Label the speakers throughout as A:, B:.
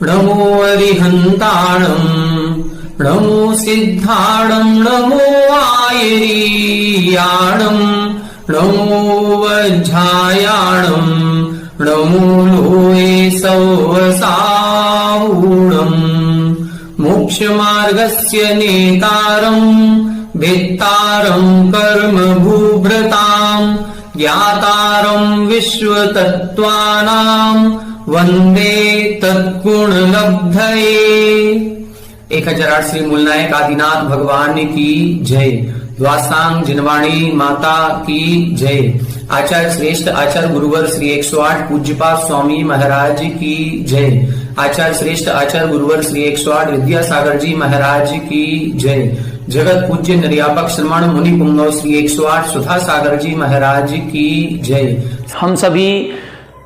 A: नमो अरिहन्ताणं नमो सिद्धाणं नमो आयरीयाणं नमो वज्रायाणं नमो लोये सौवसावूणं मोक्षमार्गस्य नेतारं वेत्तारं कर्मभूभृतां ज्ञातारं विश्वतत्त्वानां वंदे तत्गुणलब्धये। 1008 श्री मूलनायक आदिनाथ भगवान की जय। द्वासांग जिनवाणी माता की जय। आचार्य श्रेष्ठ आचार्य गुरुवर श्री 108 पूज्यपाद स्वामी महाराज की जय। आचार्य श्रेष्ठ आचार्य गुरुवर श्री 108 विद्यासागर जी महाराज की जय। जगत पूज्य निर्यापक श्रमण मुनि पुंगव श्री 108 सुधा सागर जी महाराज की जय।
B: हम सभी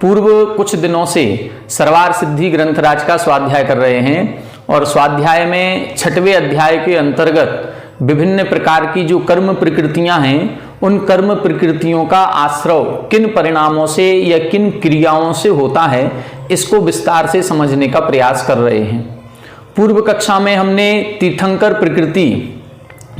B: पूर्व कुछ दिनों से सर्वार सिद्धि ग्रंथराज का स्वाध्याय कर रहे हैं और स्वाध्याय में 6वें अध्याय के अंतर्गत विभिन्न प्रकार की जो कर्म प्रकृतियां हैं उन कर्म प्रकृतियों का आश्रय किन परिणामों से या किन क्रियाओं से होता है इसको विस्तार से समझने का प्रयास कर रहे हैं। पूर्व कक्षा में हमने तीर्थंकर प्रकृति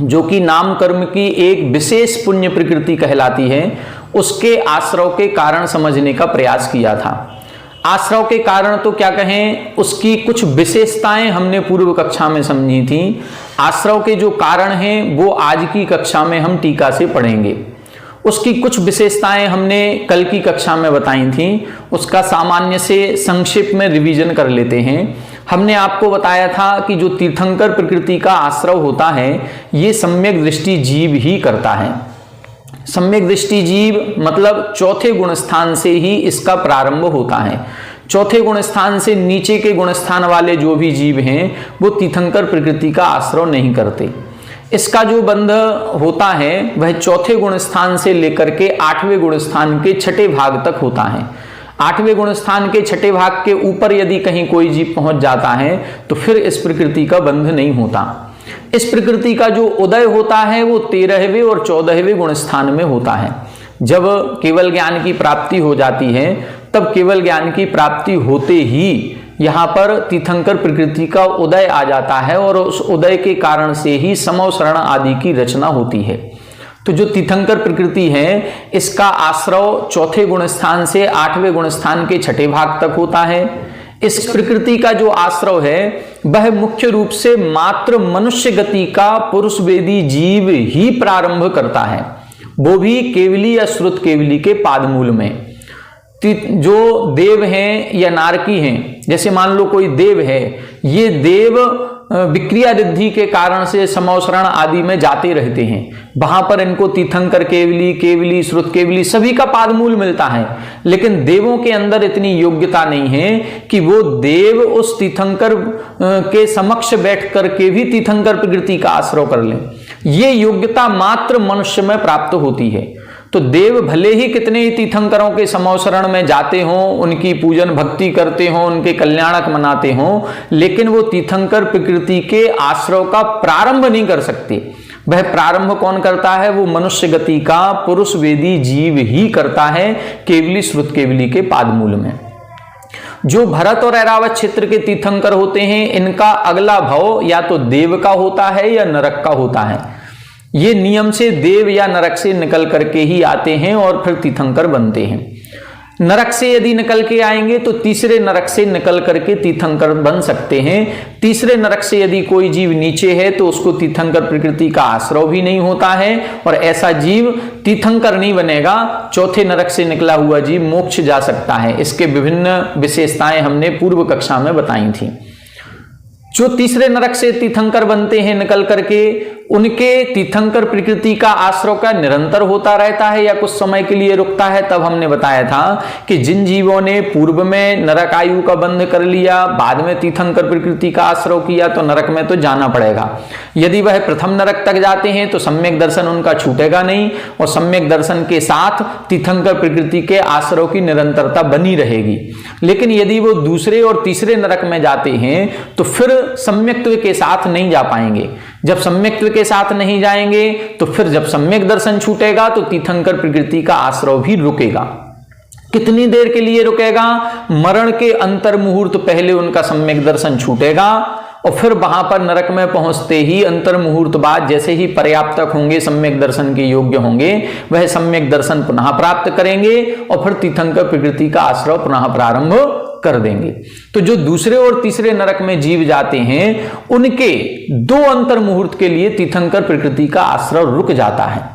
B: जो कि नाम कर्म की एक विशेष पुण्य प्रकृति कहलाती है उसके आश्रय के कारण समझने का प्रयास किया था। आश्रय के कारण तो क्या कहें, उसकी कुछ विशेषताएं हमने पूर्व कक्षा में समझी थी। आश्रय के जो कारण हैं वो आज की कक्षा में हम टीका से पढ़ेंगे। उसकी कुछ विशेषताएं हमने कल की कक्षा में बताई थी, उसका सामान्य से संक्षेप में रिवीजन कर लेते हैं। हमने आपको बताया था कि जो तीर्थंकर प्रकृति का आश्रय होता है ये सम्यक दृष्टि जीव ही करता है। सम्यक दृष्टि जीव मतलब चौथे गुण स्थान से ही इसका प्रारंभ होता है। चौथे गुण स्थान से नीचे के गुण स्थान वाले जो भी जीव हैं वो तीर्थंकर प्रकृति का आश्रय नहीं करते। इसका जो बंध होता है वह चौथे गुण स्थान से लेकर के 8वें गुण स्थान के 6ठे भाग तक होता है। 8वें गुण स्थान के 6ठे भाग के ऊपर यदि कहीं कोई जीव पहुंच जाता है तो फिर इस प्रकृति का बंध नहीं होता। इस प्रकृति का जो उदय होता है वो 13वें और 14वें गुण स्थान में होता है। जब केवल ज्ञान की प्राप्ति हो जाती है तब केवल ज्ञान की प्राप्ति होते ही यहाँ पर तीर्थंकर प्रकृति का उदय आ जाता है और उस उदय के कारण से ही समव शरण आदि की रचना होती है। तो जो तीर्थंकर प्रकृति है इसका आश्रय चौथे गुण स्थान से 8वें गुण स्थान के 6ठे भाग तक होता है। इस प्रकृति का जो आश्रय है वह मुख्य रूप से मात्र मनुष्य गति का पुरुष वेदी जीव ही प्रारंभ करता है, वो भी केवली या श्रुत केवली के पादमूल में। जो देव हैं या नारकी हैं, जैसे मान लो कोई देव है, ये देव विक्रिया रिद्धि के कारण से समवसरण आदि में जाते रहते हैं। वहां पर इनको तीर्थंकर केवली, केवली, श्रुत केवली सभी का पादमूल मिलता है, लेकिन देवों के अंदर इतनी योग्यता नहीं है कि वो देव उस तीर्थंकर के समक्ष बैठ करके भी तीर्थंकर प्रकृति का आश्रय कर लें। ये योग्यता मात्र मनुष्य में प्राप्त होती है। तो देव भले ही कितने ही तीर्थंकरों के समवसरण में जाते हों, उनकी पूजन भक्ति करते हों, उनके कल्याणक मनाते हों, लेकिन वो तीर्थंकर प्रकृति के आश्रय का प्रारंभ नहीं कर सकते। वह प्रारंभ कौन करता है? वो मनुष्य गति का पुरुष वेदी जीव ही करता है, केवली श्रुत केवली के पादमूल में। जो भरत और ऐरावत क्षेत्र के तीर्थंकर होते हैं इनका अगला भव या तो देव का होता है या नरक का होता है। ये नियम से देव या नरक से निकल करके ही आते हैं और फिर तीर्थंकर बनते हैं। नरक से यदि निकल के आएंगे तो तीसरे नरक से निकल करके तीर्थंकर बन सकते हैं। तीसरे नरक से यदि कोई जीव नीचे है तो उसको तीर्थंकर प्रकृति का आश्रय भी नहीं होता है और ऐसा जीव तीर्थंकर नहीं बनेगा। चौथे नरक से निकला हुआ जीव मोक्ष जा सकता है। इसके विभिन्न विशेषताएं हमने पूर्व कक्षा में बताई थी। जो तीसरे नरक से तीर्थंकर बनते हैं निकल करके, उनके तीर्थंकर प्रकृति का आश्रय का निरंतर होता रहता है या कुछ समय के लिए रुकता है? तब हमने बताया था कि जिन जीवों ने पूर्व में नरक आयु का बंध कर लिया, बाद में तीर्थंकर प्रकृति का आश्रय किया, तो नरक में तो जाना पड़ेगा। यदि वह प्रथम नरक तक जाते हैं तो सम्यक दर्शन उनका छूटेगा नहीं, और सम्यक दर्शन के साथ तीर्थंकर प्रकृति के आश्रय की निरंतरता बनी रहेगी। लेकिन यदि वो दूसरे और तीसरे नरक में जाते हैं तो फिर सम्यक्त्व के साथ नहीं जा पाएंगे। जब सम्यक्त्व के साथ नहीं जाएंगे तो फिर जब सम्यक दर्शन छूटेगा तो तीर्थंकर प्रकृति का आश्रय भी रुकेगा। कितनी देर के लिए रुकेगा? मरण के अंतर मुहूर्त पहले उनका सम्यक दर्शन छूटेगा, और फिर वहां पर नरक में पहुंचते ही अंतर मुहूर्त बाद जैसे ही पर्याप्तक होंगे, सम्यक दर्शन के योग्य होंगे, वह सम्यक दर्शन पुनः प्राप्त करेंगे और फिर तीर्थंकर प्रकृति का आश्रय पुनः प्रारंभ कर देंगे। तो जो दूसरे और तीसरे नरक में जीव जाते हैं उनके 2 अंतर मुहूर्त के लिए तीर्थंकर प्रकृति का आश्रय रुक जाता है।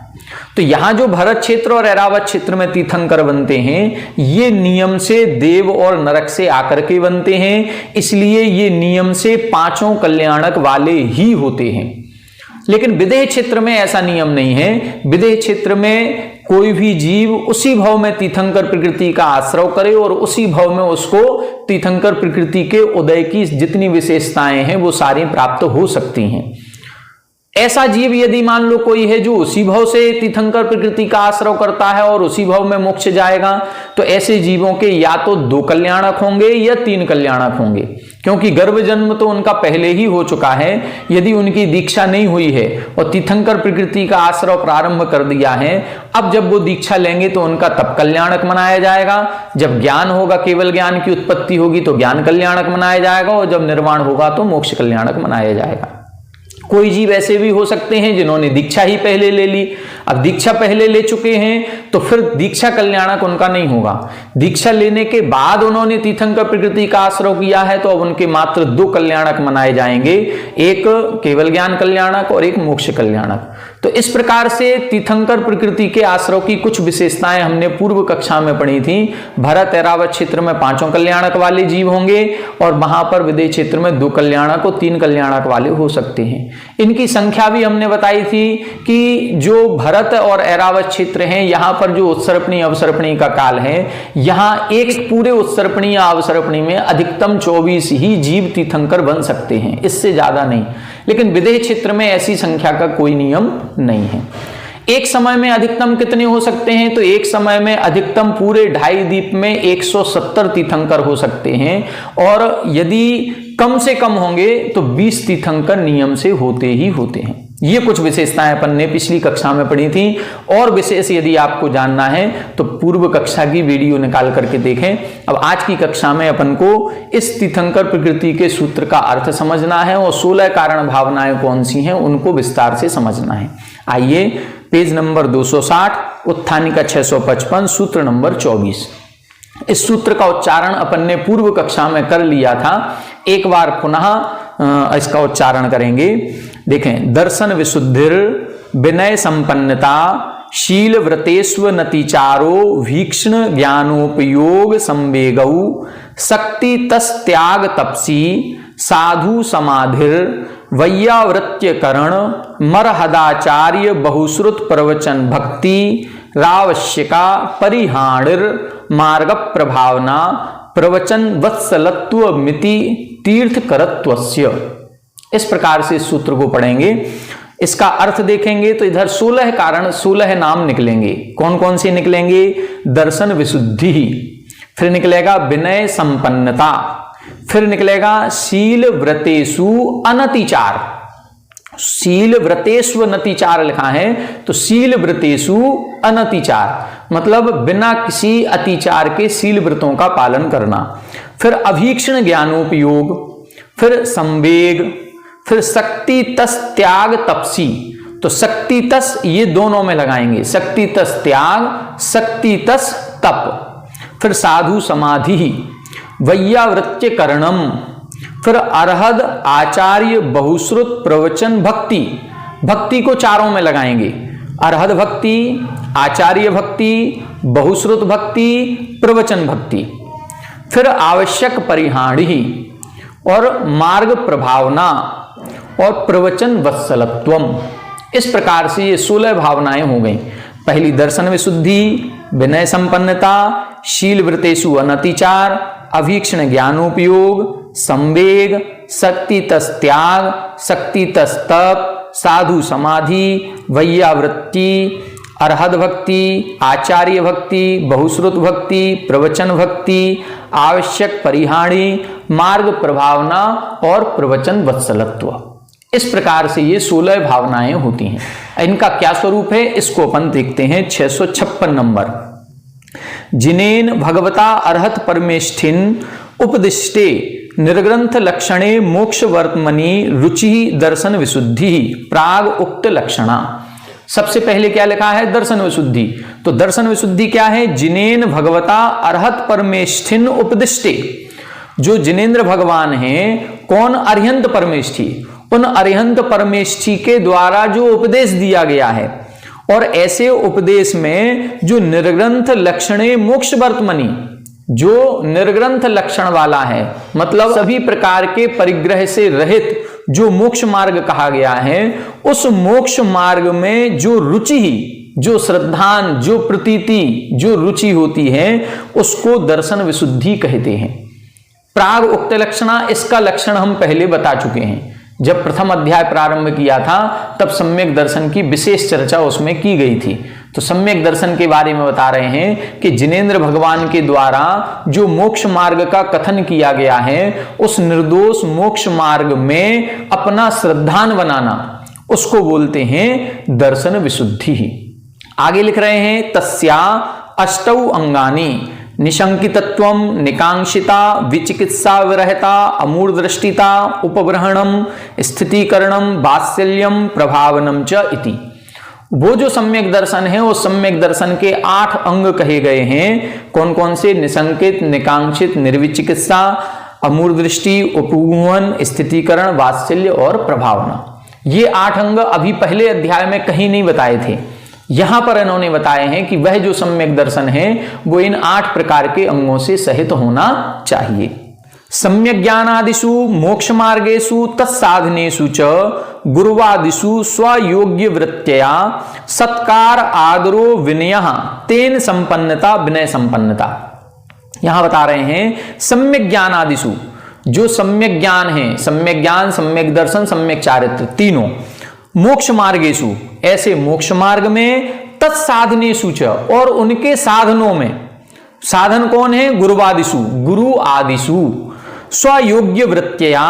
B: तो यहां जो भरत क्षेत्र और ऐरावत क्षेत्र में तीर्थंकर बनते हैं, ये नियम से देव और नरक से आकर के बनते हैं, इसलिए ये नियम से 5 कल्याणक वाले ही होते हैं। लेकिन विदेह क्षेत्र में ऐसा नियम नहीं है। विदेह क्षेत्र में कोई भी जीव उसी भाव में तीर्थंकर प्रकृति का आश्रय करे और उसी भाव में उसको तीर्थंकर प्रकृति के उदय की जितनी विशेषताएं हैं वो सारी प्राप्त हो सकती हैं। ऐसा जीव यदि मान लो कोई है जो उसी भाव से तीर्थंकर प्रकृति का आश्रय करता है और उसी भाव में मोक्ष जाएगा, तो ऐसे जीवों के या तो 2 कल्याणक होंगे या 3 कल्याणक होंगे, क्योंकि गर्भ जन्म तो उनका पहले ही हो चुका है। यदि उनकी दीक्षा नहीं हुई है और तीर्थंकर प्रकृति का आश्रय प्रारंभ कर दिया है, अब जब वो दीक्षा लेंगे तो उनका तब कल्याणक मनाया जाएगा। जब ज्ञान होगा, केवल ज्ञान की उत्पत्ति होगी तो ज्ञान कल्याणक मनाया जाएगा, और जब निर्वाण होगा तो मोक्ष कल्याणक मनाया जाएगा। कोई जीव ऐसे भी हो सकते हैं जिन्होंने दीक्षा ही पहले ले ली। अब दीक्षा पहले ले चुके हैं तो फिर दीक्षा कल्याणक उनका नहीं होगा। दीक्षा लेने के बाद उन्होंने तीर्थंकर प्रकृति का आश्रय किया है तो अब उनके मात्र 2 कल्याणक मनाए जाएंगे, एक केवल ज्ञान कल्याणक और एक मोक्ष कल्याणक। तो इस प्रकार से तीर्थंकर प्रकृति के आश्रय की कुछ विशेषताएं हमने पूर्व कक्षा में पढ़ी थी। भरत ऐरावत क्षेत्र में 5 कल्याणक वाले जीव होंगे और वहां पर विदेह क्षेत्र में 2 कल्याणक और 3 कल्याणक वाले हो सकते हैं। इनकी संख्या भी हमने बताई थी कि जो भरत और ऐरावत क्षेत्र हैं, यहां पर जो उत्सर्पणी अवसर्पणी का काल है, यहां एक पूरे उत्सर्पणी या अवसर्पणी में अधिकतम 24 ही जीव तीर्थंकर बन सकते हैं, इससे ज्यादा नहीं। लेकिन विदेह क्षेत्र में ऐसी संख्या का कोई नियम नहीं है। एक समय में अधिकतम कितने हो सकते हैं? तो एक समय में अधिकतम पूरे 2.5 द्वीप में 170 तीर्थंकर हो सकते हैं, और यदि कम से कम होंगे तो 20 तीर्थंकर नियम से होते ही होते हैं। ये कुछ विशेषताएं अपन ने पिछली कक्षा में पढ़ी थी, और विशेष यदि आपको जानना है तो पूर्व कक्षा की वीडियो निकाल करके देखें। अब आज की कक्षा में अपन को इस तीर्थंकर प्रकृति के सूत्र का अर्थ समझना है और 16 कारण भावनाएं कौन सी हैं उनको विस्तार से समझना है। आइए पेज नंबर 260, उत्थानिका 655, सूत्र नंबर 24। इस सूत्र का उच्चारण अपन ने पूर्व कक्षा में कर लिया था, एक बार पुनः इसका उच्चारण करेंगे। देखें, दर्शन विशुद्धिर विनय संपन्नता शील व्रतेष्वनतिचारो भीक्षण ज्ञानोपयोग संवेगौ शक्ति तस त्याग तपसी साधु समाधिर वैयावृत्य करण मरहदाचार्य बहुश्रुत प्रवचन भक्ति रावश्यका परिहाणिर मार्ग प्रभावना प्रवचन वत्सलत्व मिति तीर्थ करत्वस्य। इस प्रकार से इस सूत्र को पढ़ेंगे। इसका अर्थ देखेंगे तो इधर 16 कारण, 16 नाम निकलेंगे। कौन कौन से निकलेंगे? दर्शन विशुद्धि, फिर निकलेगा विनय संपन्नता, फिर निकलेगा शील व्रतेषु अनतिचार। शील व्रतेषु अनतिचार लिखा है, तो शील व्रतेषु अनतिचार मतलब बिना किसी अतिचार के शील व्रतों का पालन करना। फिर अभीक्षण ज्ञानोपयोग, फिर संवेग, फिर शक्ति तस त्याग तपसी। तो शक्ति तस ये दोनों में लगाएंगे, शक्ति तस त्याग, शक्ति तस तप। फिर साधु समाधि, वैयावृत्य करणम, फिर अरहद आचार्य बहुश्रुत प्रवचन भक्ति। भक्ति को चारों में लगाएंगे, अरहद भक्ति, आचार्य भक्ति, बहुश्रुत भक्ति, प्रवचन भक्ति। फिर आवश्यक परिहाणी और मार्ग प्रभावना और प्रवचन वत्सलत्वम। इस प्रकार से ये 16 भावनाएं हो गई। पहली दर्शन विशुद्धि, विनय संपन्नता, शील वृतेषु अनतिचार, अभीक्षण ज्ञानोपयोग, संवेग, शक्ति तस त्याग, शक्ति तस तप, साधु समाधि, वैयावृत्ति, अरहद भक्ति, आचार्य भक्ति, बहुश्रुत भक्ति, प्रवचन भक्ति, आवश्यक परिहाणी, मार्ग प्रभावना और प्रवचन वत्सलत्व। इस प्रकार से ये 16 भावनाएं होती हैं। इनका क्या स्वरूप है इसको अपन देखते हैं। 656 नंबर, जिनेन भगवता अर्हत परमेष्ठिन उपदिष्टे निर्ग्रंथ लक्षणे मोक्ष वर्तमनि रुचि दर्शन विशुद्धि प्राग उक्त लक्षणा। सबसे पहले क्या लिखा है? दर्शन विशुद्धि। तो दर्शन विशुद्धि क्या है? जिनेन भगवता अर्हत परमेष्ठिन उपदिष्टे, जो जिनेन्द्र भगवान हैं, कौन? अरिहंत परमेष्ठी। उन अरिहंत परमेष्ठी के द्वारा जो उपदेश दिया गया है, और ऐसे उपदेश में जो निर्ग्रंथ लक्षणे मोक्ष वर्तमनि, जो निर्ग्रंथ लक्षण वाला है, मतलब सभी प्रकार के परिग्रह से रहित जो मोक्ष मार्ग कहा गया है, उस मोक्ष मार्ग में जो रुचि ही, जो श्रद्धान, जो प्रतीति, जो रुचि होती है, उसको दर्शन विशुद्धि कहते हैं। प्राग उक्त लक्षणा, इसका लक्षण हम पहले बता चुके हैं। जब प्रथम अध्याय प्रारंभ किया था तब सम्यक दर्शन की विशेष चर्चा उसमें की गई थी। तो सम्यक दर्शन के बारे में बता रहे हैं कि जिनेन्द्र भगवान के द्वारा जो मोक्ष मार्ग का कथन किया गया है, उस निर्दोष मोक्ष मार्ग में अपना श्रद्धान बनाना, उसको बोलते हैं दर्शन विशुद्धि। आगे लिख रहे हैं, तस्या अष्टौ अंगानि निशंकितत्वम, निकांक्षिता, विचिकित्सा विरहता, अमूर्दृष्टिता, उपग्रहणम, स्थितीकरणम, वात्सल्यम, प्रभावनम च इति। वो जो सम्यक दर्शन है, वो सम्यक दर्शन के 8 अंग कहे गए हैं। कौन कौन से? निशंकित, निकांक्षित, निर्विचिकित्सा, अमूर्दृष्टि, उपगुहन, स्थितीकरण, वात्सल्य और प्रभावना। ये 8 अंग अभी पहले अध्याय में कहीं नहीं बताए थे। यहां पर इन्होंने बताए हैं कि वह जो सम्यक दर्शन है वो इन 8 प्रकार के अंगों से सहित होना चाहिए। सम्यक ज्ञानादिषु मोक्ष मार्गेषु तत्साधनेषु च गुरुवादिषु स्वयोग्य वृत्तया सत्कार आदरो विनयः तेन संपन्नता, विनय संपन्नता। यहां बता रहे हैं सम्यक ज्ञानादिषु, जो सम्यक ज्ञान है, सम्यक ज्ञान, सम्यक दर्शन, सम्यक चारित्र, तीनों मोक्ष मार्गेषु, ऐसे मोक्ष मार्ग में, तत्साधनेषु च, और उनके साधनों में। साधन कौन है? गुरुवादिषु, गुरु आदिषु, स्वयोग्य वृत्तया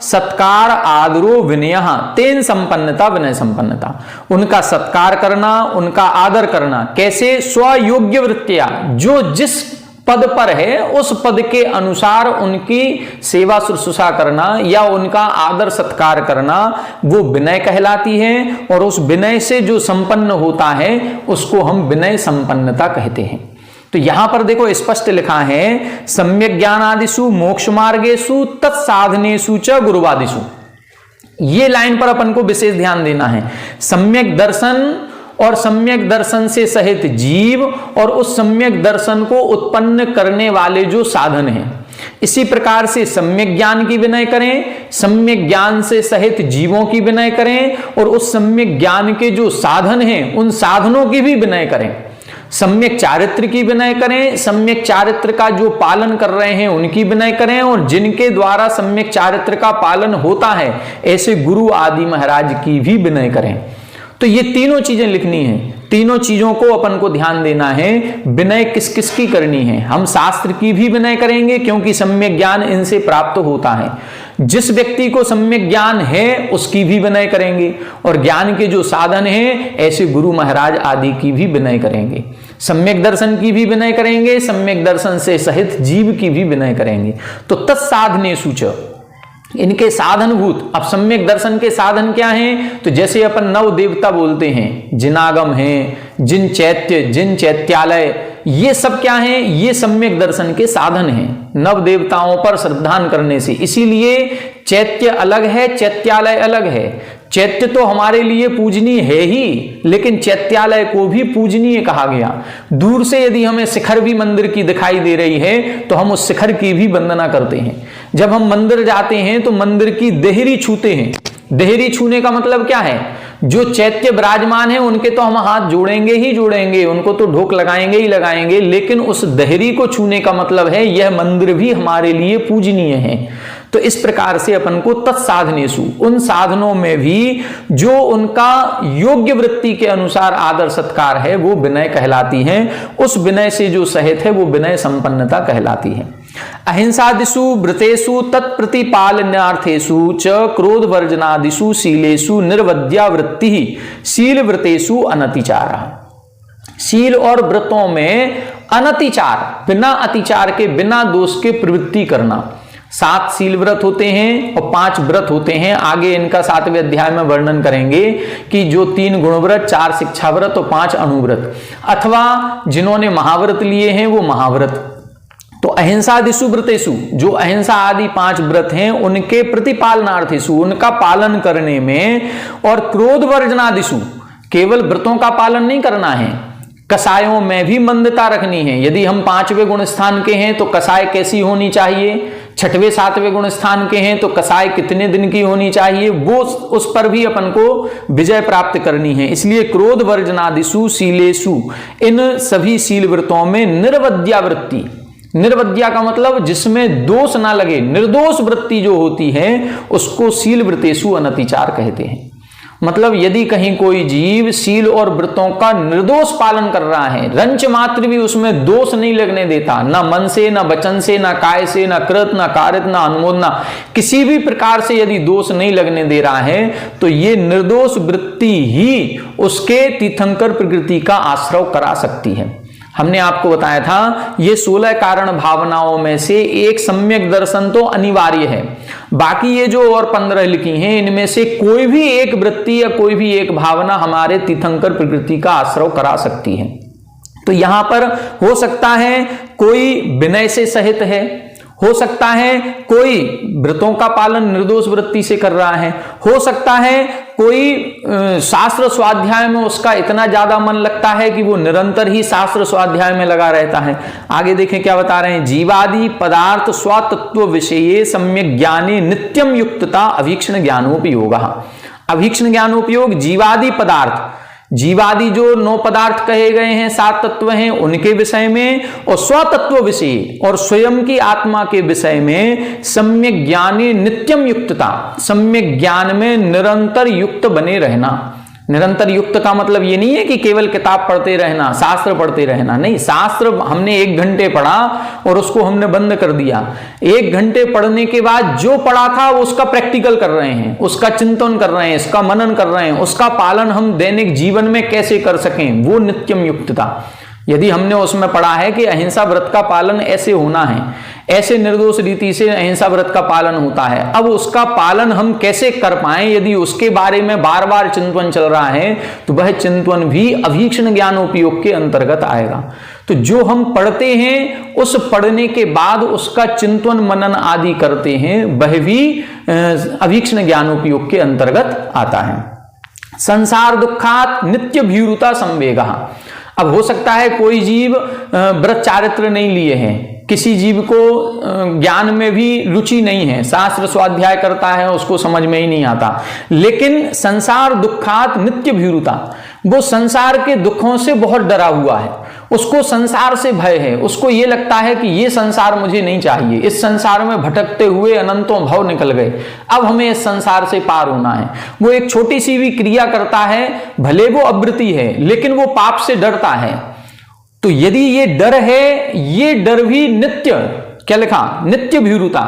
B: सत्कार आदरो विनयः तेन संपन्नता, विनय संपन्नता। उनका सत्कार करना, उनका आदर करना। कैसे? स्वयोग्य वृत्तया, जो जिस पद पर है उस पद के अनुसार उनकी सेवा शुश्रूषा करना या उनका आदर सत्कार करना, वो विनय कहलाती है। और उस विनय से जो संपन्न होता है उसको हम विनय संपन्नता कहते हैं। तो यहां पर देखो स्पष्ट लिखा है, सम्यक ज्ञानादिषु मोक्ष मार्गेषु तत्साधनेषु च गुरुवादिषु। ये लाइन पर अपन को विशेष ध्यान देना है। सम्यक दर्शन और सम्यक दर्शन से सहित जीव, और उस सम्यक दर्शन को उत्पन्न करने वाले जो साधन हैं। इसी प्रकार से सम्यक ज्ञान की विनय करें, सम्यक ज्ञान से सहित जीवों की विनय करें, और उस सम्यक ज्ञान के जो साधन हैं उन साधनों की भी विनय करें। सम्यक चारित्र की विनय करें, सम्यक चारित्र का जो पालन कर रहे हैं उनकी विनय करें, और जिनके द्वारा सम्यक चारित्र का पालन होता है ऐसे गुरु आदि महाराज की भी विनय करें। तो ये तीनों चीजें लिखनी है। तीनों चीजों को अपन को ध्यान देना है। विनय किस किस की करनी है? हम शास्त्र की भी विनय करेंगे क्योंकि सम्यक ज्ञान इनसे प्राप्त होता है। जिस व्यक्ति को सम्यक ज्ञान है उसकी भी विनय करेंगे, और ज्ञान के जो साधन हैं ऐसे गुरु महाराज आदि की भी विनय करेंगे। सम्यक दर्शन की भी विनय करेंगे, सम्यक दर्शन से सहित जीव की भी विनय करेंगे। तो तत्साधनेषु च, इनके साधनभूत। अब सम्यक दर्शन के साधन क्या हैं? तो जैसे अपन नव देवता बोलते हैं, जिनागम हैं, जिन चैत्य, जिन चैत्यालय, ये सब क्या हैं? ये सम्यक दर्शन के साधन हैं, नव देवताओं पर श्रद्धान करने से। इसीलिए चैत्य अलग है, चैत्यालय अलग है। चैत्य तो हमारे लिए पूजनीय है ही, लेकिन चैत्यालय को भी पूजनीय कहा गया। दूर से यदि हमें शिखर भी मंदिर की दिखाई दे रही है तो हम उस शिखर की भी वंदना करते हैं। जब हम मंदिर जाते हैं तो मंदिर की देहरी छूते हैं, देहरी छूने का मतलब क्या है? जो चैत्य विराजमान है उनके तो हम हाथ जोड़ेंगे ही जोड़ेंगे, उनको तो ढोक लगाएंगे ही लगाएंगे, लेकिन उस देहरी को छूने का मतलब है यह मंदिर भी हमारे लिए पूजनीय है। तो इस प्रकार से अपन को तत्साधनेषु, उन साधनों में भी जो उनका योग्य वृत्ति के अनुसार आदर सत्कार है वो विनय कहलाती है। उस विनय से जो सहित है वो विनय संपन्नता कहलाती है। अहिंसादिषु व्रतेषु तत्प्रतिपालनार्थेषु च क्रोध वर्जनादिषु शीलेषु निर्वद्या वृत्ति शील व्रतेषु अनतिचार। शील और व्रतों में अनतिचार, बिना अतिचार के, बिना दोष के प्रवृत्ति करना। 7 शील व्रत होते हैं और 5 व्रत होते हैं। आगे इनका 7वें अध्याय में वर्णन करेंगे कि जो 3 गुण व्रत, 4 शिक्षा व्रत और 5 अणुव्रत, अथवा जिन्होंने महाव्रत लिए हैं वो महाव्रत। तो अहिंसादिषु व्रतेषु, जो अहिंसा आदि 5 व्रत हैं उनके प्रतिपालनार्थेषु, उनका पालन करने में, और क्रोध वर्जनादिषु, केवल व्रतों का पालन नहीं करना है, कसायों में भी मंदता रखनी है। यदि हम 5वें गुण स्थान के हैं तो कसाय कैसी होनी चाहिए, 6वें 7वें गुण स्थान के हैं तो कसाय कितने दिन की होनी चाहिए, वो उस पर भी अपन को विजय प्राप्त करनी है। इसलिए क्रोध वर्जनादिषु शीलेषु, इन सभी शील व्रतों में निर्वद्या वृत्ति, निर्वद्या का मतलब जिसमें दोष ना लगे, निर्दोष वृत्ति जो होती है उसको शील व्रतेषु अनतिचार कहते हैं। मतलब यदि कहीं कोई जीव शील और व्रतों का निर्दोष पालन कर रहा है, रंच मात्र भी उसमें दोष नहीं लगने देता, ना मन से, ना वचन से, ना काय से, ना कृत, ना कारित, ना अनुमोदना, किसी भी प्रकार से यदि दोष नहीं लगने दे रहा है तो ये निर्दोष वृत्ति ही उसके तीर्थंकर प्रकृति का आश्रय करा सकती है। हमने आपको बताया था ये 16 कारण भावनाओं में से एक सम्यक दर्शन तो अनिवार्य है। बाकी ये जो और 15 लिखी हैं इनमें से कोई भी एक वृत्ति या कोई भी एक भावना हमारे तीर्थंकर प्रकृति का आश्रय करा सकती है। तो यहां पर हो सकता है कोई विनय से सहित है, हो सकता है कोई व्रतों का पालन निर्दोष वृत्ति से कर रहा है, हो सकता है कोई शास्त्र स्वाध्याय में उसका इतना ज्यादा मन लगता है कि वो निरंतर ही शास्त्र स्वाध्याय में लगा रहता है। आगे देखें क्या बता रहे हैं, जीवादि पदार्थ स्वतत्व विषये सम्यक ज्ञाने नित्यम युक्तता अभीक्षण ज्ञानोपयोग। अभीक्षण ज्ञानोपयोग जीवादि पदार्थ, जीवादि जो 9 पदार्थ कहे गए हैं, 7 तत्व हैं, उनके विषय में, और स्वतत्व विषय और स्वयं की आत्मा के विषय में सम्यक ज्ञाने नित्यम युक्तता, सम्यक ज्ञान में निरंतर युक्त बने रहना। निरंतर युक्त का मतलब ये नहीं है कि केवल किताब पढ़ते रहना, शास्त्र पढ़ते रहना, नहीं। शास्त्र हमने 1 घंटे पढ़ा और उसको हमने बंद कर दिया। 1 घंटे पढ़ने के बाद जो पढ़ा था उसका प्रैक्टिकल कर रहे हैं, उसका चिंतन कर रहे हैं, उसका मनन कर रहे हैं, उसका पालन हम दैनिक जीवन में कैसे कर सकें, वो नित्यम युक्तता। यदि हमने उसमें पढ़ा है कि अहिंसा व्रत का पालन ऐसे होना है, ऐसे निर्दोष रीति से अहिंसा व्रत का पालन होता है, अब उसका पालन हम कैसे कर पाएं, यदि उसके बारे में बार बार चिंतन चल रहा है तो वह चिंतन भी अभीक्षण ज्ञानोपयोग के अंतर्गत आएगा। तो जो हम पढ़ते हैं उस पढ़ने के बाद उसका चिंतन मनन आदि करते हैं वह भी अभीक्षण ज्ञानोपयोग के अंतर्गत आता है। संसार दुखात नित्य भीरुता संवेगा। अब हो सकता है कोई जीव व्रत चारित्र नहीं लिए हैं, किसी जीव को ज्ञान में भी रुचि नहीं है, शास्त्र स्वाध्याय करता है उसको समझ में ही नहीं आता, लेकिन संसार दुखात नित्य भीरुता, वो संसार के दुखों से बहुत डरा हुआ है, उसको संसार से भय है, उसको ये लगता है कि ये संसार मुझे नहीं चाहिए, इस संसार में भटकते हुए अनंतों भव निकल गए, अब हमें इस संसार से पार होना है। वो एक छोटी सी भी क्रिया करता है, भले वो अवृत्ति है लेकिन वो पाप से डरता है। तो यदि ये डर है, ये डर भी नित्य, क्या लिखा, नित्य भीरुता,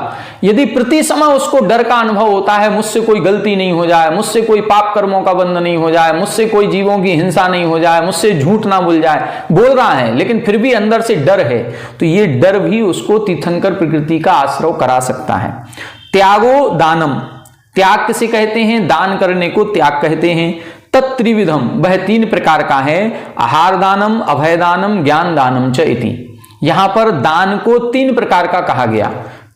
B: यदि प्रति समय उसको डर का अनुभव होता है मुझसे कोई गलती नहीं हो जाए, मुझसे कोई पाप कर्मों का बंध नहीं हो जाए, मुझसे कोई जीवों की हिंसा नहीं हो जाए, मुझसे झूठ ना बोल जाए, बोल रहा है लेकिन फिर भी अंदर से डर है, तो ये डर भी उसको तीर्थंकर प्रकृति का आश्रय करा सकता है। त्यागो दानम, त्याग किसे कहते हैं, दान करने को त्याग कहते हैं। तत्त्रिविधम, वह 3 प्रकार का है, आहार दानम, अभय दानम, ज्ञान दानम च इति। यहां पर दान को 3 प्रकार का कहा गया,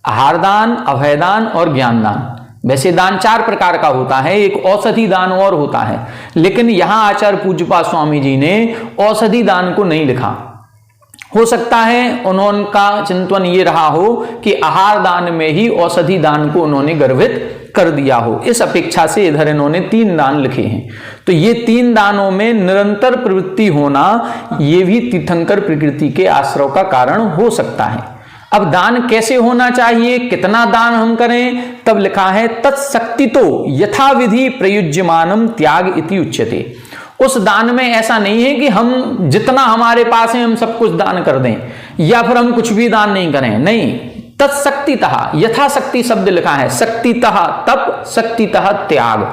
B: आहार दान, अभय दान और ज्ञान दान। वैसे दान 4 प्रकार का होता है, एक औषधि दान और होता है, लेकिन यहां आचार्य पूज्यपाद स्वामी जी ने औषधि दान को नहीं लिखा। हो सकता है उन्होंने का चिंतन ये रहा हो कि आहार दान में ही औषधि दान को उन्होंने गर्भित कर दिया हो, इस अपेक्षा से इधर इन्होंने 3 दान लिखे हैं। तो ये 3 दानों में निरंतर प्रवृत्ति होना, ये भी तीर्थंकर प्रकृति के आश्रव का कारण हो सकता है। अब दान कैसे होना चाहिए, कितना दान हम करें, तब लिखा है तत्शक्ति तो यथाविधि प्रयुज्यमानम त्याग इति उच्यते। उस दान में ऐसा नहीं है कि हम जितना हमारे पास है हम सब कुछ दान कर दें, या फिर हम कुछ भी दान नहीं करें, नहीं। तत्शक्तितः, यथाशक्ति शब्द लिखा है, शक्तितः तप, शक्तितः त्याग।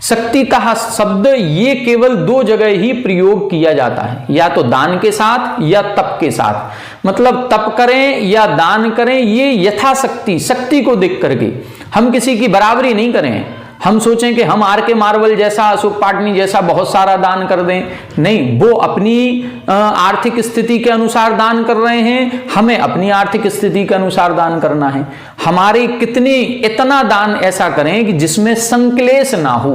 B: शक्तितः शब्द ये केवल 2 जगह ही प्रयोग किया जाता है, या तो दान के साथ या तप के साथ। मतलब तप करें या दान करें, ये यथाशक्ति, शक्ति को देख करके, हम किसी की बराबरी नहीं करें। हम सोचें कि हम R.K. मार्वल जैसा, अशोक पाटनी जैसा बहुत सारा दान कर दें, नहीं। वो अपनी आर्थिक स्थिति के अनुसार दान कर रहे हैं, हमें अपनी आर्थिक स्थिति के अनुसार दान करना है। हमारे इतना दान ऐसा करें कि जिसमें संक्लेश ना हो।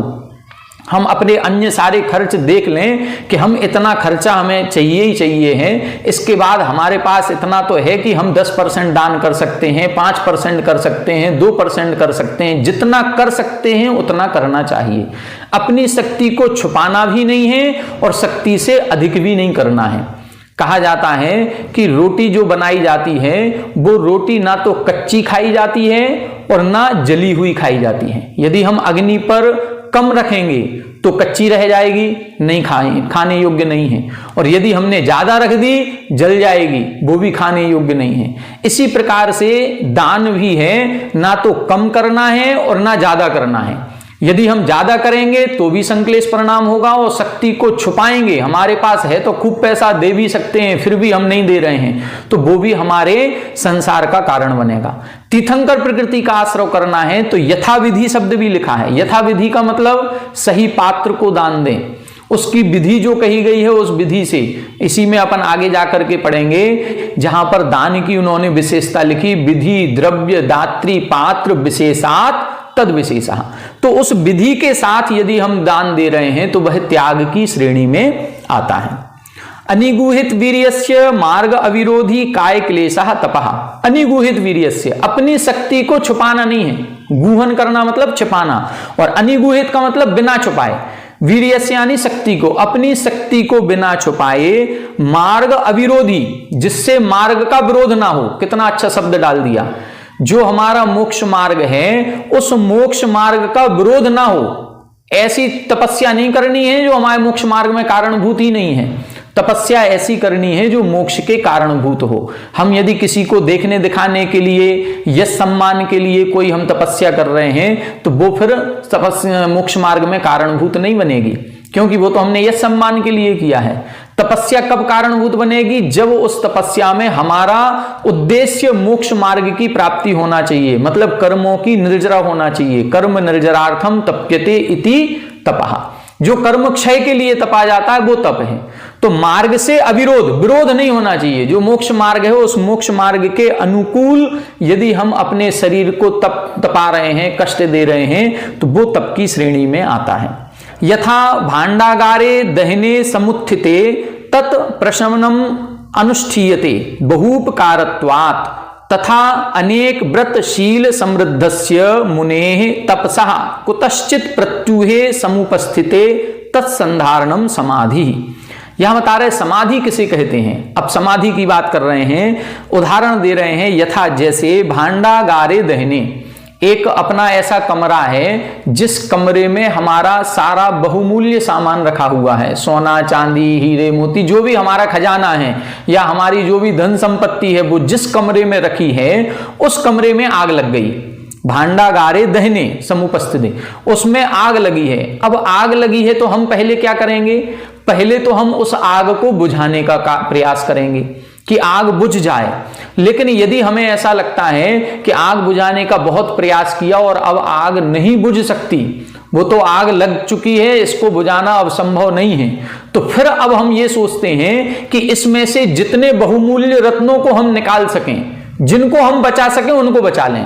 B: हम अपने अन्य सारे खर्च देख लें कि हम इतना खर्चा हमें चाहिए ही चाहिए है, इसके बाद हमारे पास इतना तो है कि हम 10% दान कर सकते हैं, 5% कर सकते हैं, 2% कर सकते हैं। जितना कर सकते हैं उतना करना चाहिए। अपनी शक्ति को छुपाना भी नहीं है और शक्ति से अधिक भी नहीं करना है। कहा जाता है कि रोटी जो बनाई जाती है वो रोटी ना तो कच्ची खाई जाती है और ना जली हुई खाई जाती है। यदि हम अग्नि पर कम रखेंगे तो कच्ची रह जाएगी, नहीं खाने योग्य नहीं है, और यदि हमने ज्यादा रख दी जल जाएगी, वो भी खाने योग्य नहीं है। इसी प्रकार से दान भी है, ना तो कम करना है और ना ज्यादा करना है। यदि हम ज्यादा करेंगे तो भी संक्लेश परिणाम होगा, और शक्ति को छुपाएंगे, हमारे पास है तो खूब पैसा दे भी सकते हैं फिर भी हम नहीं दे रहे हैं, तो वो भी हमारे संसार का कारण बनेगा। तीर्थंकर प्रकृति का आश्रय करना है तो यथाविधि शब्द भी लिखा है। यथाविधि का मतलब सही पात्र को दान दें, उसकी विधि जो कही गई है उस विधि से। इसी में अपन आगे जाकर के पढ़ेंगे, जहां पर दान की उन्होंने विशेषता लिखी, विधि द्रव्य दात्री पात्र विशेषात तद विशेषा। तो उस विधि के साथ यदि हम दान दे रहे हैं तो वह त्याग की श्रेणी में आता है। अनिगुहित वीर्यस्य मार्ग अविरोधी काय क्लेशः तपः। अनिगुहित वीर्यस्य, अपनी शक्ति को छुपाना नहीं है। गुहन करना मतलब छुपाना, और अनिगुहित का मतलब बिना छुपाए। वीर्यस्य यानी शक्ति को, अपनी शक्ति को बिना छुपाए, मार्ग अविरोधी, जिससे मार्ग का विरोध ना हो। कितना अच्छा शब्द डाल दिया। जो हमारा मोक्ष मार्ग है उस मोक्ष मार्ग का विरोध ना हो। ऐसी तपस्या नहीं करनी है जो हमारे मोक्ष मार्ग में कारणभूत ही नहीं है। तपस्या ऐसी करनी है जो मोक्ष के कारणभूत हो। हम यदि किसी को देखने दिखाने के लिए, यश सम्मान के लिए कोई हम तपस्या कर रहे हैं तो वो फिर तपस्या मोक्ष मार्ग में कारणभूत नहीं बनेगी, क्योंकि वो तो हमने यश सम्मान के लिए किया है। तपस्या कब कारणभूत बनेगी? जब उस तपस्या में हमारा उद्देश्य मोक्ष मार्ग की प्राप्ति होना चाहिए, मतलब कर्मों की निर्जरा होना चाहिए। कर्म निर्जरार्थम तप्यते इति तपः। जो कर्म क्षय के लिए तपा जाता है वो तप है। तो मार्ग से अविरोध, विरोध नहीं होना चाहिए। जो मोक्ष मार्ग है उस मोक्ष मार्ग के अनुकूल यदि हम अपने शरीर को तपा रहे हैं, कष्ट दे रहे हैं, तो वो तप की श्रेणी में आता है। यथा भांडागारे दहने समुत्थिते तत् प्रशमनम अनुष्ठीयते बहुपकारत्वात् तथा अनेक व्रतशील समृद्धस्य मुनेः तपसः कुतश्चित प्रत्युहे समुपस्थिते तत्संधारणम समाधि। यहां बता रहे समाधि किसे कहते हैं। अब समाधि की बात कर रहे हैं, उदाहरण दे रहे हैं। यथा जैसे भांडागारे दहने, एक अपना ऐसा कमरा है जिस कमरे में हमारा सारा बहुमूल्य सामान रखा हुआ है, सोना चांदी हीरे मोती जो भी हमारा खजाना है या हमारी जो भी धन संपत्ति है वो जिस कमरे में रखी है उस कमरे में आग लग गई। भांडागारे दहने समुपस्थित, उसमें आग लगी है। अब आग लगी है तो हम पहले क्या करेंगे? पहले तो हम उस आग को बुझाने का प्रयास करेंगे कि आग बुझ जाए। लेकिन यदि हमें ऐसा लगता है कि आग बुझाने का बहुत प्रयास किया और अब आग नहीं बुझ सकती, वो तो आग लग चुकी है, इसको बुझाना अब संभव नहीं है, तो फिर अब हम ये सोचते हैं कि इसमें से जितने बहुमूल्य रत्नों को हम निकाल सकें, जिनको हम बचा सकें उनको बचा लें।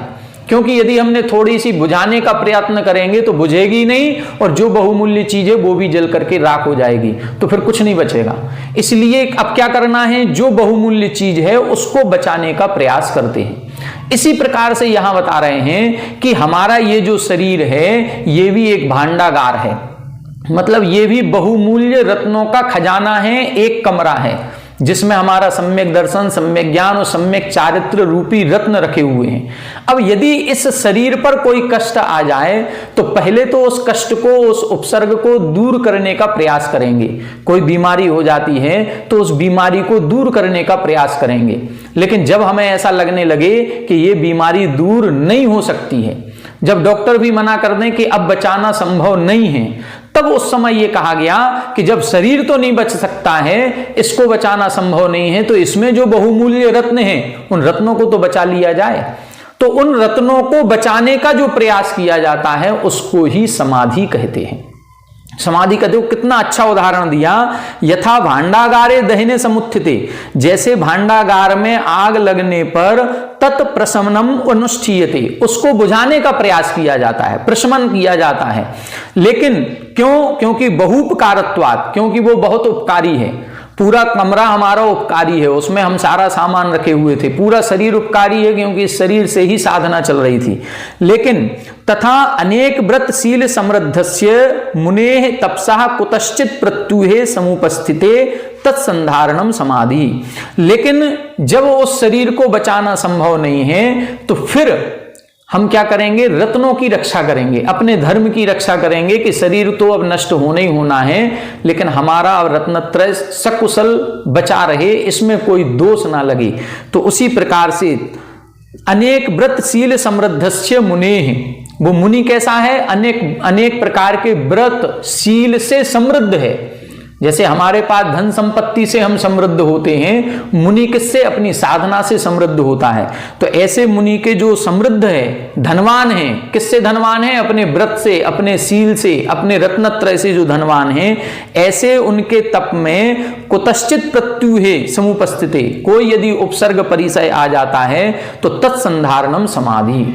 B: क्योंकि यदि हमने थोड़ी सी बुझाने का प्रयत्न करेंगे तो बुझेगी नहीं, और जो बहुमूल्य चीज है वो भी जल करके राख हो जाएगी, तो फिर कुछ नहीं बचेगा। इसलिए अब क्या करना है? जो बहुमूल्य चीज है उसको बचाने का प्रयास करते हैं। इसी प्रकार से यहां बता रहे हैं कि हमारा ये जो शरीर है ये भी एक भांडागार है, मतलब ये भी बहुमूल्य रत्नों का खजाना है, एक कमरा है जिसमें हमारा सम्यक दर्शन, सम्यक ज्ञान और सम्यक चारित्र रूपी रत्न रखे हुए हैं। अब यदि इस शरीर पर कोई कष्ट आ जाए तो पहले तो उस कष्ट को, उस उपसर्ग को दूर करने का प्रयास करेंगे। कोई बीमारी हो जाती है तो उस बीमारी को दूर करने का प्रयास करेंगे, लेकिन जब हमें ऐसा लगने लगे कि ये बीमारी दूर नहीं हो सकती है, जब डॉक्टर भी मना कर दें कि अब बचाना संभव नहीं है, तब उस समय यह कहा गया कि जब शरीर तो नहीं बच सकता है, इसको बचाना संभव नहीं है, तो इसमें जो बहुमूल्य रत्न हैं उन रत्नों को तो बचा लिया जाए। तो उन रत्नों को बचाने का जो प्रयास किया जाता है उसको ही समाधि कहते हैं। समाधि का देखो कितना अच्छा उदाहरण दिया, यथा भांडागारे दहिने समुत्थिते, जैसे भांडागार में आग लगने पर तत्प्रशमनम अनुष्ठीयते, उसको बुझाने का प्रयास किया जाता है, प्रशमन किया जाता है। लेकिन क्यों? क्योंकि बहुपकारत्वात्, क्योंकि वो बहुत उपकारी है। पूरा कमरा हमारा उपकारी है, उसमें हम सारा सामान रखे हुए थे, पूरा शरीर उपकारी है क्योंकि इस शरीर से ही साधना चल रही थी। लेकिन तथा अनेक व्रतशील समृद्धस्य मुनेः तपसा कुतश्चित प्रत्युहे समुपस्थिते तत्संधारणम समाधि। लेकिन जब उस शरीर को बचाना संभव नहीं है तो फिर हम क्या करेंगे? रत्नों की रक्षा करेंगे, अपने धर्म की रक्षा करेंगे कि शरीर तो अब नष्ट होना ही होना है, लेकिन हमारा अब रत्नत्रय सकुशल बचा रहे, इसमें कोई दोष ना लगे। तो उसी प्रकार से अनेक व्रतशील समृद्धस्य मुनेः, वो मुनि कैसा है? अनेक प्रकार के व्रत शील से समृद्ध है। जैसे हमारे पास धन संपत्ति से हम समृद्ध होते हैं, मुनि किससे? अपनी साधना से समृद्ध होता है। तो ऐसे मुनि के जो समृद्ध है, धनवान है, किससे धनवान है? अपने व्रत से, अपने शील से, अपने रत्नत्रय से जो धनवान है, ऐसे उनके तप में कुतश्चित प्रत्युहे समुपस्थिते, कोई यदि उपसर्ग परिचय आ जाता है तो तत्संधारणम समाधि,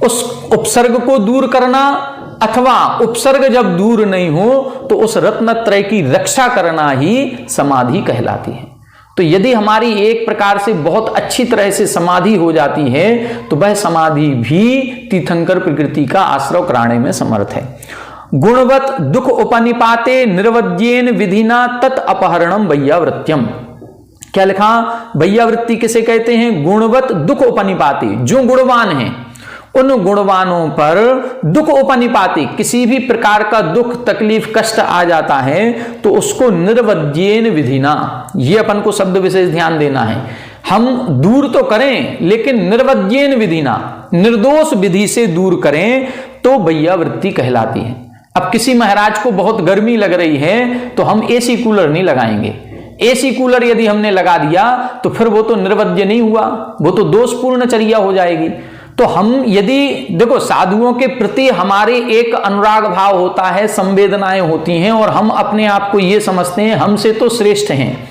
B: उस उपसर्ग को दूर करना, अथवा उपसर्ग जब दूर नहीं हो तो उस रत्नत्रय की रक्षा करना ही समाधि कहलाती है। तो यदि हमारी एक प्रकार से बहुत अच्छी तरह से समाधि हो जाती है तो वह समाधि भी तीर्थंकर प्रकृति का आश्रय कराने में समर्थ है। गुणवत दुख उपनिपाते निर्वद्येन विधिना तत् अपहरणम वैयावृत्यम। क्या लिखा? वैयावृत्ति किसे कहते हैं? गुणवत दुख उपनिपाते, जो गुणवान है उन गुणवानों पर दुख उपनिपाति, किसी भी प्रकार का दुख तकलीफ कष्ट आ जाता है तो उसको निर्वद्येन विधिना, ये अपन को शब्द विशेष ध्यान देना है। हम दूर तो करें लेकिन निर्वद्येन विधिना, निर्दोष विधि से दूर करें तो वैयावृत्ति कहलाती है। अब किसी महाराज को बहुत गर्मी लग रही है तो हम एसी कूलर नहीं लगाएंगे। एसी कूलर यदि हमने लगा दिया तो फिर वो तो निर्वद्य नहीं हुआ, वो तो दोषपूर्ण चर्या हो जाएगी। तो हम यदि देखो, साधुओं के प्रति हमारे एक अनुराग भाव होता है, संवेदनाएं होती हैं और हम अपने आप को ये समझते हैं हमसे तो श्रेष्ठ हैं,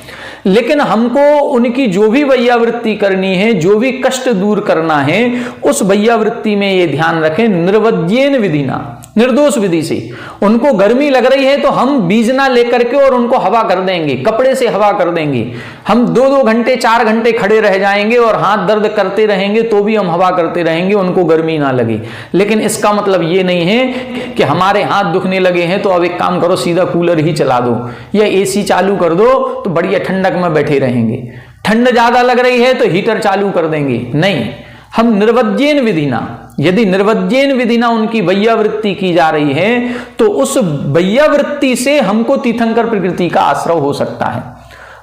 B: लेकिन हमको उनकी जो भी वैयावृत्ति करनी है, जो भी कष्ट दूर करना है, उस वैयावृत्ति में ये ध्यान रखें निर्वद्येन विधिना, निर्दोष विधि से। उनको गर्मी लग रही है तो हम बीजना लेकर के और उनको हवा कर देंगे, कपड़े से हवा कर देंगे। हम 2-2 घंटे 4 घंटे खड़े रह जाएंगे और हाथ दर्द करते रहेंगे तो भी हम हवा करते रहेंगे, उनको गर्मी ना लगे। लेकिन इसका मतलब ये नहीं है कि हमारे हाथ दुखने लगे हैं तो अब एक काम करो, सीधा कूलर ही चला दो या एसी चालू कर दो तो बढ़िया ठंडक में बैठे रहेंगे। ठंड ज्यादा लग रही है तो हीटर चालू कर देंगे, नहीं। हम निर्वद्येन विधिना, यदि निर्वद्येन विधिना उनकी वैयावृत्ति की जा रही है तो उस वैयावृत्ति से हमको तीर्थंकर प्रकृति का आश्रय हो सकता है।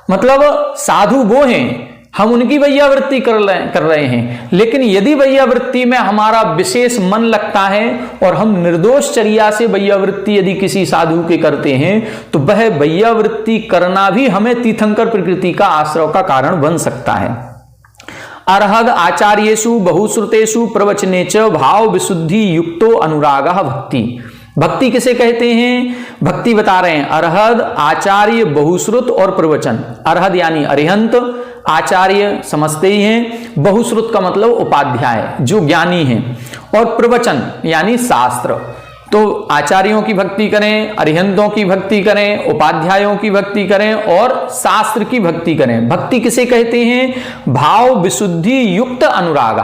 B: मतलब साधु वो हैं, हम उनकी वैयावृत्ति कर रहे हैं, लेकिन यदि वैयावृत्ति में हमारा विशेष मन लगता है और हम निर्दोष चर्या से वैयावृत्ति यदि किसी साधु के करते हैं तो वह वैयावृत्ति करना भी हमें तीर्थंकर प्रकृति का आश्रय का कारण बन सकता है। अर्हद आचार्येषु बहुश्रुतेषु प्रवचने च भाव विशुद्धि युक्तो अनुरागः भक्ति। भक्ति किसे कहते हैं? भक्ति बता रहे हैं, अर्हद आचार्य बहुश्रुत और प्रवचन। अर्हद यानी अरिहंत, आचार्य समझते ही हैं, बहुश्रुत का मतलब उपाध्याय जो ज्ञानी हैं, और प्रवचन यानी शास्त्र। तो आचार्यों की भक्ति करें, अरिहंतों की भक्ति करें, उपाध्यायों की भक्ति करें और शास्त्र की भक्ति करें। भक्ति किसे कहते हैं? भाव विशुद्धि युक्त अनुराग।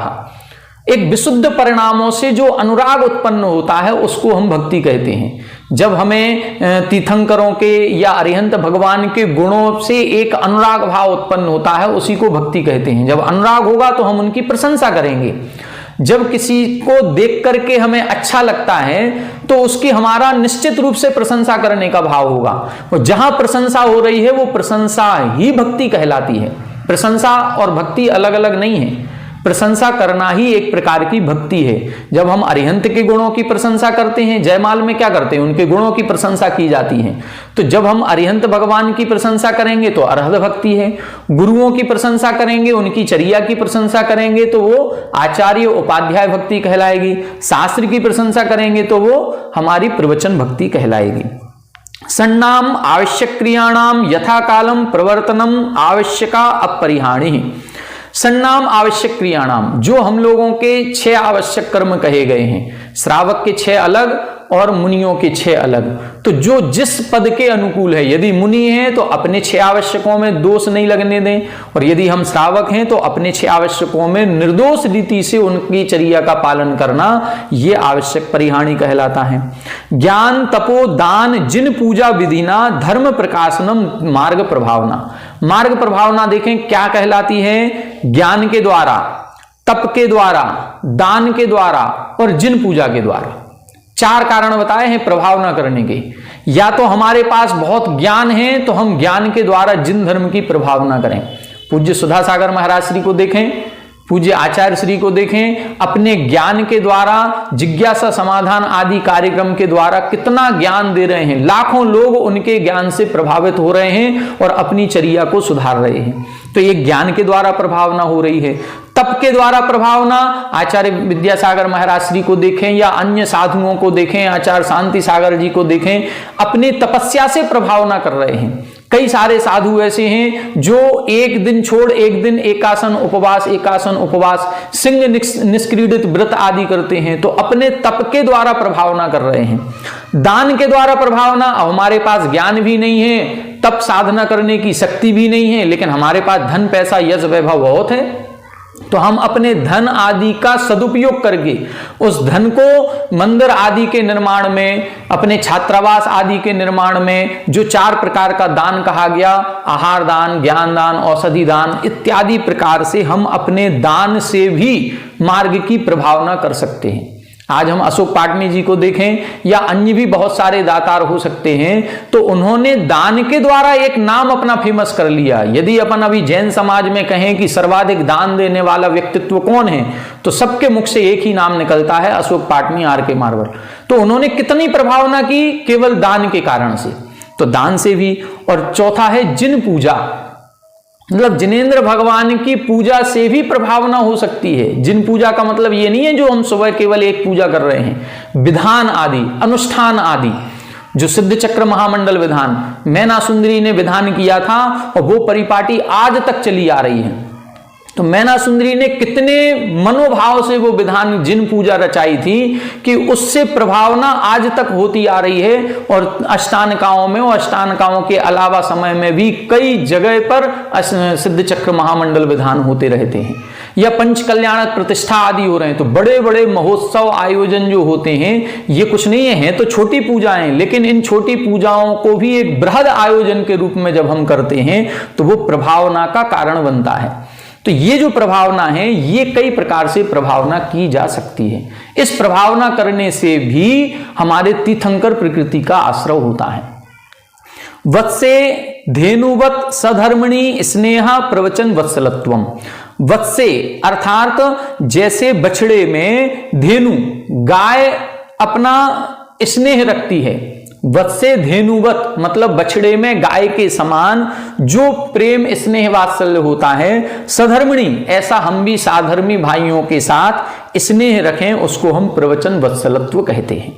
B: एक विशुद्ध परिणामों से जो अनुराग उत्पन्न होता है उसको हम भक्ति कहते हैं। जब हमें तीर्थंकरों के या अरिहंत भगवान के गुणों से एक अनुराग भाव उत्पन्न होता है उसी को भक्ति कहते हैं। जब अनुराग होगा तो हम उनकी प्रशंसा करेंगे। जब किसी को देख करके हमें अच्छा लगता है तो उसकी हमारा निश्चित रूप से प्रशंसा करने का भाव होगा। और जहां प्रशंसा हो रही है वो प्रशंसा ही भक्ति कहलाती है। प्रशंसा और भक्ति अलग अलग नहीं है। प्रशंसा करना ही एक प्रकार की भक्ति है। जब हम अरिहंत के गुणों की प्रशंसा करते हैं, जयमाल में क्या करते हैं, उनके गुणों की प्रशंसा की जाती है। तो जब हम अरिहंत भगवान की प्रशंसा करेंगे तो अरहत भक्ति है। गुरुओं की प्रशंसा करेंगे, उनकी चर्या की प्रशंसा करेंगे तो वो आचार्य उपाध्याय भक्ति कहलाएगी। शास्त्र की प्रशंसा करेंगे तो वो हमारी प्रवचन भक्ति कहलाएगी। सन्नाम आवश्यक क्रियाणाम यथा कालम प्रवर्तनम आवश्यका अपरिहाणी। सन्नाम आवश्यक क्रियाणाम, जो हम लोगों के 6 आवश्यक कर्म कहे गए हैं, श्रावक के 6 अलग और मुनियों के 6 अलग। तो जो जिस पद के अनुकूल है, यदि मुनि हैं तो अपने 6 आवश्यकों में दोष नहीं लगने दें, और यदि हम श्रावक हैं तो अपने 6 आवश्यकों में निर्दोष रीति से उनकी चर्या का पालन करना, यह आवश्यक परिहाणी कहलाता है। ज्ञान तपो दान जिन पूजा विधिना धर्म प्रकाशनम मार्ग प्रभावना। मार्ग प्रभावना देखें क्या कहलाती है। ज्ञान के द्वारा, तप के द्वारा, दान के द्वारा और जिन पूजा के द्वारा। 4 कारण बताए हैं प्रभावना करने के। या तो हमारे पास बहुत ज्ञान है तो हम ज्ञान के द्वारा जिन धर्म की प्रभावना करें। पूज्य सुधा सागर महाराज श्री को देखें, पूज्य आचार्य श्री को देखें, अपने ज्ञान के द्वारा जिज्ञासा समाधान आदि कार्यक्रम के द्वारा कितना ज्ञान दे रहे हैं। लाखों लोग उनके ज्ञान से प्रभावित हो रहे हैं और अपनी चर्या को सुधार रहे हैं। तो ये ज्ञान के द्वारा प्रभावना हो रही है। तप के द्वारा प्रभावना, आचार्य विद्यासागर महाराज श्री को देखें या अन्य साधुओं को देखें, आचार्य शांति सागर जी को देखें, अपनी तपस्या से प्रभावना कर रहे हैं। कई सारे साधु ऐसे हैं जो एक दिन छोड़ एक दिन एकासन उपवास सिंह निष्क्रीडित व्रत आदि करते हैं, तो अपने तप के द्वारा प्रभावना कर रहे हैं। दान के द्वारा प्रभावना, हमारे पास ज्ञान भी नहीं है, तप साधना करने की शक्ति भी नहीं है, लेकिन हमारे पास धन पैसा यश वैभव बहुत है, तो हम अपने धन आदि का सदुपयोग करके उस धन को मंदिर आदि के निर्माण में, अपने छात्रावास आदि के निर्माण में, जो 4 प्रकार का दान कहा गया, आहार दान, ज्ञान दान, औषधि दान इत्यादि प्रकार से हम अपने दान से भी मार्ग की प्रभावना कर सकते हैं। आज हम अशोक पाटनी जी को देखें या अन्य भी बहुत सारे दातार हो सकते हैं, तो उन्होंने दान के द्वारा एक नाम अपना फेमस कर लिया। यदि अपन अभी जैन समाज में कहें कि सर्वाधिक दान देने वाला व्यक्तित्व कौन है, तो सबके मुख से एक ही नाम निकलता है, अशोक पाटनी R.K. मारवाड़। तो उन्होंने कितनी प्रभावना की केवल दान के कारण से, तो दान से भी। और चौथा है जिन पूजा, मतलब जिनेंद्र भगवान की पूजा से भी प्रभावना हो सकती है। जिन पूजा का मतलब ये नहीं है जो हम सुबह केवल एक पूजा कर रहे हैं, विधान आदि, अनुष्ठान आदि, जो सिद्ध चक्र महामंडल विधान मैना सुंदरी ने विधान किया था और वो परिपाटी आज तक चली आ रही है। तो मैना सुंदरी ने कितने मनोभाव से वो विधान जिन पूजा रचाई थी कि उससे प्रभावना आज तक होती आ रही है। और अष्टानकाओं में और अष्टानकाओं के अलावा समय में भी कई जगह पर सिद्ध चक्र महामंडल विधान होते रहते हैं, या पंच कल्याणक प्रतिष्ठा आदि हो रहे हैं। तो बड़े बड़े महोत्सव आयोजन जो होते हैं, ये कुछ नहीं है तो छोटी पूजाएं, लेकिन इन छोटी पूजाओं को भी एक बृहद आयोजन के रूप में जब हम करते हैं तो वो प्रभावना का कारण बनता है। तो ये जो प्रभावना है, ये कई प्रकार से प्रभावना की जा सकती है। इस प्रभावना करने से भी हमारे तीर्थंकर प्रकृति का आश्रय होता है। वत्से धेनुवत सधर्मणि स्नेहा प्रवचन वत्सलत्वम। वत्से अर्थात जैसे बछड़े में धेनु गाय अपना स्नेह रखती है, वत्से धेनुवत मतलब बछड़े में गाय के समान जो प्रेम स्नेह वात्सल्य होता है, सधर्मिणी ऐसा हम भी साधर्मी भाइयों के साथ स्नेह रखें, उसको हम प्रवचन वत्सलत्व कहते हैं।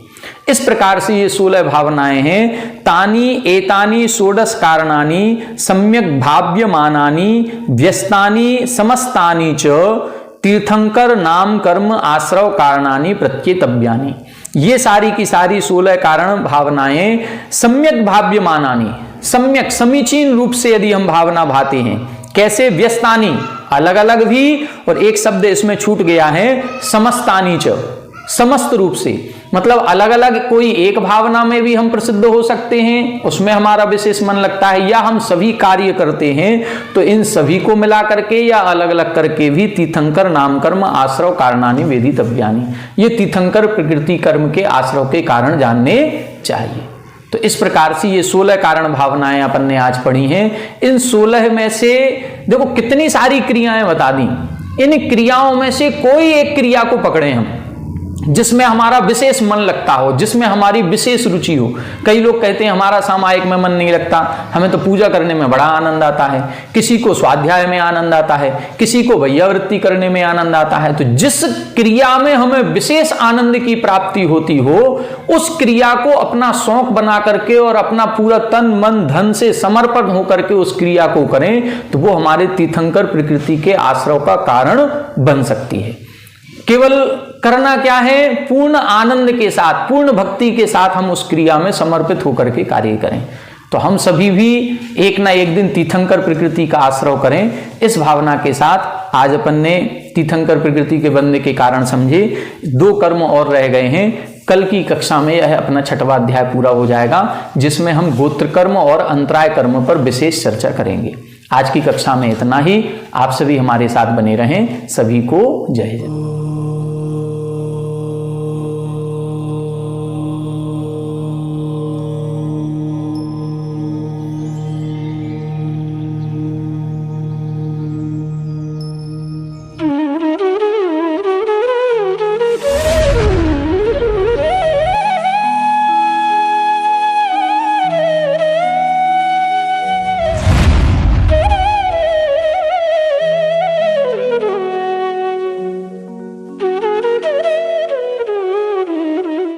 B: इस प्रकार से ये 16 भावनाएं हैं। तानी एतानी षोडश कारणानि सम्यक भाव्यमानानि व्यस्तानि समस्तानि च तीर्थंकर नाम कर्म आश्रव कारणानि प्रत्येतव्यानि। ये सारी की सारी 16 कारण भावनाएं सम्यक भाव्यमानानि, सम्यक समीचीन रूप से यदि हम भावना भाते हैं, कैसे? व्यस्तानी, अलग अलग भी, और एक शब्द इसमें छूट गया है, समस्तानी च, समस्त रूप से, मतलब अलग अलग कोई एक भावना में भी हम प्रसिद्ध हो सकते हैं, उसमें हमारा विशेष मन लगता है, या हम सभी कार्य करते हैं तो इन सभी को मिला करके या अलग अलग करके भी तीर्थंकर नाम कर्म आश्रव कारणानि वेदितव्यानि, ये तीर्थंकर प्रकृति कर्म के आश्रव के कारण जानने चाहिए। तो इस प्रकार से ये 16 कारण भावनाएं अपन ने आज पढ़ी हैं। इन 16 में से देखो कितनी सारी क्रियाएं बता दी, इन क्रियाओं में से कोई एक क्रिया को पकड़े हम जिसमें हमारा विशेष मन लगता हो, जिसमें हमारी विशेष रुचि हो। कई लोग कहते हैं हमारा सामायिक में मन नहीं लगता, हमें तो पूजा करने में बड़ा आनंद आता है, किसी को स्वाध्याय में आनंद आता है, किसी को वैयावृत्ति करने में आनंद आता है। तो जिस क्रिया में हमें विशेष आनंद की प्राप्ति होती हो, उस क्रिया को अपना शौक बना करके और अपना पूरा तन मन धन से समर्पण होकर के उस क्रिया को करें, तो वो हमारे तीर्थंकर प्रकृति के आश्रव का कारण बन सकती है। केवल करना क्या है? पूर्ण आनंद के साथ, पूर्ण भक्ति के साथ हम उस क्रिया में समर्पित होकर के कार्य करें। तो हम सभी भी एक ना एक दिन तीर्थंकर प्रकृति का आश्रय करें, इस भावना के साथ आज अपन ने तीर्थंकर प्रकृति के बनने के कारण समझे। 2 कर्म और रह गए हैं। कल की कक्षा में यह अपना 6वां अध्याय पूरा हो जाएगा, जिसमें हम गोत्र कर्म और अंतराय कर्म पर विशेष चर्चा करेंगे। आज की कक्षा में इतना ही। आप सभी हमारे साथ बने रहें। सभी को जय जय।